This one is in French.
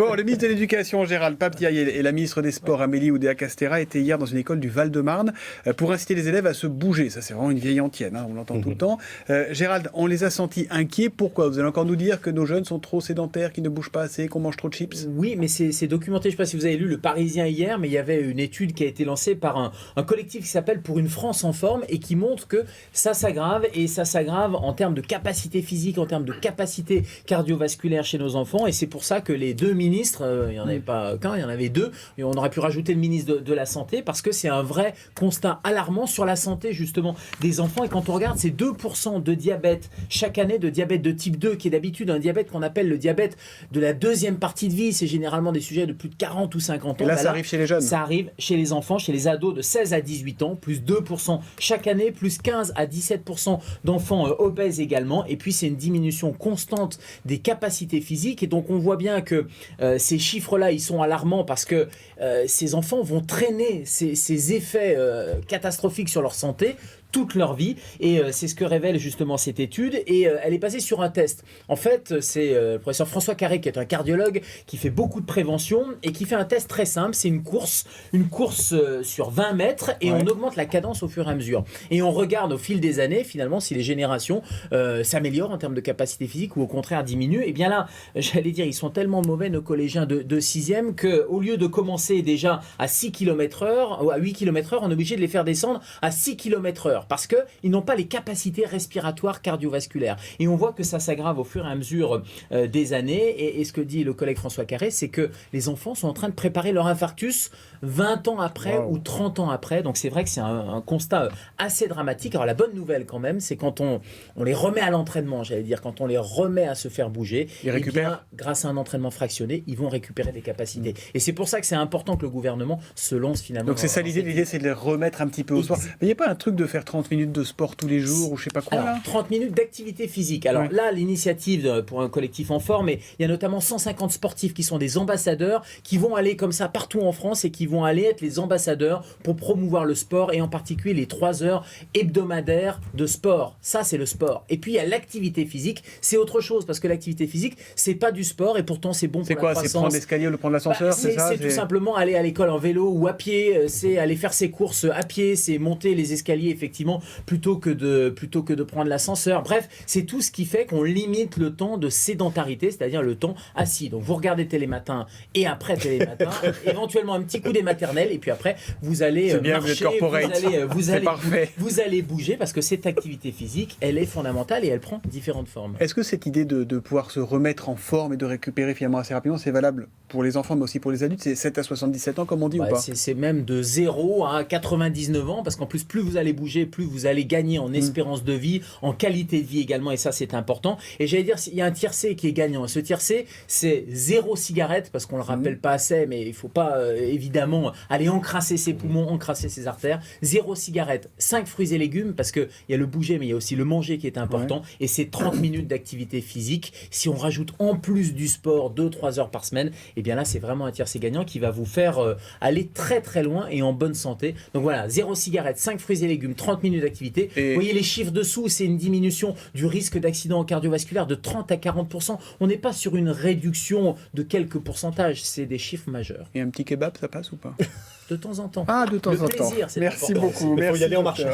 Bon, le ministre de l'Éducation, Gérald Papiaille, et la ministre des Sports, Amélie Oudéa-Castéra, étaient hier dans une école du Val-de-Marne pour inciter les élèves à se bouger. Ça, c'est vraiment une vieille antienne, on l'entend tout le temps. Gérald, on les a sentis inquiets. Pourquoi? Vous allez encore nous dire que nos jeunes sont trop sédentaires, qu'ils ne bougent pas assez, qu'on mange trop de chips? Oui, mais c'est documenté. Je ne sais pas si vous avez lu Le Parisien hier, mais il y avait une étude qui a été lancée par un collectif qui s'appelle Pour une France en forme et qui montre que ça s'aggrave, et ça s'aggrave en termes de capacité physique, en termes de capacité cardiovasculaire chez nos enfants. Et c'est pour ça que les deux ministres, il n'y en avait pas qu'un, il y en avait deux, et on aurait pu rajouter le ministre de la Santé, parce que c'est un vrai constat alarmant sur la santé justement des enfants. Et quand on regarde, c'est 2% de diabète chaque année, de diabète de type 2, qui est d'habitude un diabète qu'on appelle le diabète de la deuxième partie de vie. C'est généralement des sujets de plus de 40 ou 50 ans. Et là, ça arrive chez les jeunes. Ça arrive chez les enfants, chez les ados de 16 à 18 ans, plus 2% chaque année, plus 15 à 17% d'enfants obèses également. Et puis, c'est une diminution constante des capacités physiques. Et donc, on voit bien que ces chiffres-là, ils sont alarmants, parce que ces enfants vont traîner ces effets catastrophiques sur leur santé toute leur vie. Et c'est ce que révèle justement cette étude, et elle est basée sur un test. En fait, c'est le professeur François Carré, qui est un cardiologue, qui fait beaucoup de prévention et qui fait un test très simple. C'est une course sur 20 mètres, et on augmente la cadence au fur et à mesure. Et on regarde au fil des années, finalement, si les générations s'améliorent en termes de capacité physique ou au contraire diminuent. Et bien là, j'allais dire, ils sont tellement mauvais, nos collégiens de 6e, qu'au lieu de commencer déjà à 6 km/h ou à 8 km/h, on est obligé de les faire descendre à 6 km/h. Parce qu'ils n'ont pas les capacités respiratoires cardiovasculaires. Et on voit que ça s'aggrave au fur et à mesure des années. Et ce que dit le collègue François Carré, c'est que les enfants sont en train de préparer leur infarctus 20 ans après ou 30 ans après. Donc c'est vrai que c'est un constat assez dramatique. Alors la bonne nouvelle quand même, c'est quand on les remet à l'entraînement, j'allais dire, quand on les remet à se faire bouger, ils récupèrent. Grâce à un entraînement fractionné, ils vont récupérer des capacités. Et c'est pour ça que c'est important que le gouvernement se lance finalement. Donc c'est ça l'idée, c'est de les remettre un petit peu au sport. Mais il n'y a pas un truc de faire 30 minutes de sport tous les jours ou je sais pas quoi? Alors, 30 minutes d'activité physique. Alors là, l'initiative pour un collectif en forme, et il y a notamment 150 sportifs qui sont des ambassadeurs, qui vont aller comme ça partout en France, et qui vont aller être les ambassadeurs pour promouvoir le sport, et en particulier les 3 heures hebdomadaires de sport. Ça, c'est le sport. Et puis il y a l'activité physique, c'est autre chose, parce que l'activité physique, c'est pas du sport, et pourtant c'est bon pour la croissance. C'est prendre l'escalier ou prendre l'ascenseur, c'est ça? C'est tout simplement aller à l'école en vélo ou à pied, c'est aller faire ses courses à pied, c'est monter les escaliers effectivement, plutôt que de prendre l'ascenseur. Bref, c'est tout ce qui fait qu'on limite le temps de sédentarité, c'est-à-dire le temps assis. Donc vous regardez Télématin, et après Télématin, éventuellement un petit coup des maternelles, et puis après vous allez marcher, vous allez bouger, parce que cette activité physique, elle est fondamentale, et elle prend différentes formes. Est-ce que cette idée de pouvoir se remettre en forme et de récupérer finalement assez rapidement, c'est valable pour les enfants mais aussi pour les adultes? C'est 7 à 77 ans comme on dit, ou pas? C'est même de 0 à 99 ans, parce qu'en plus vous allez bouger, plus vous allez gagner en espérance de vie, en qualité de vie également, et ça c'est important. Et j'allais dire, il y a un tiercé qui est gagnant. Ce tiercé, c'est 0 cigarette, parce qu'on le rappelle pas assez, mais il faut pas évidemment aller encrasser ses poumons, encrasser ses artères. 0 cigarette, 5 fruits et légumes, parce qu'il y a le bouger, mais il y a aussi le manger qui est important. Et c'est 30 minutes d'activité physique. Si on rajoute en plus du sport 2-3 heures par semaine, et bien là c'est vraiment un tiercé gagnant qui va vous faire aller très très loin et en bonne santé. Donc voilà, 0 cigarette, 5 fruits et légumes, 30 minutes d'activité. Vous voyez les chiffres dessous, c'est une diminution du risque d'accident cardiovasculaire de 30 à 40%. On n'est pas sur une réduction de quelques pourcentages, c'est des chiffres majeurs. Et un petit kebab, ça passe ou pas? De temps en temps. Ah, de temps en temps. Le plaisir, c'est Merci important. beaucoup. Il faut y aller en marchant.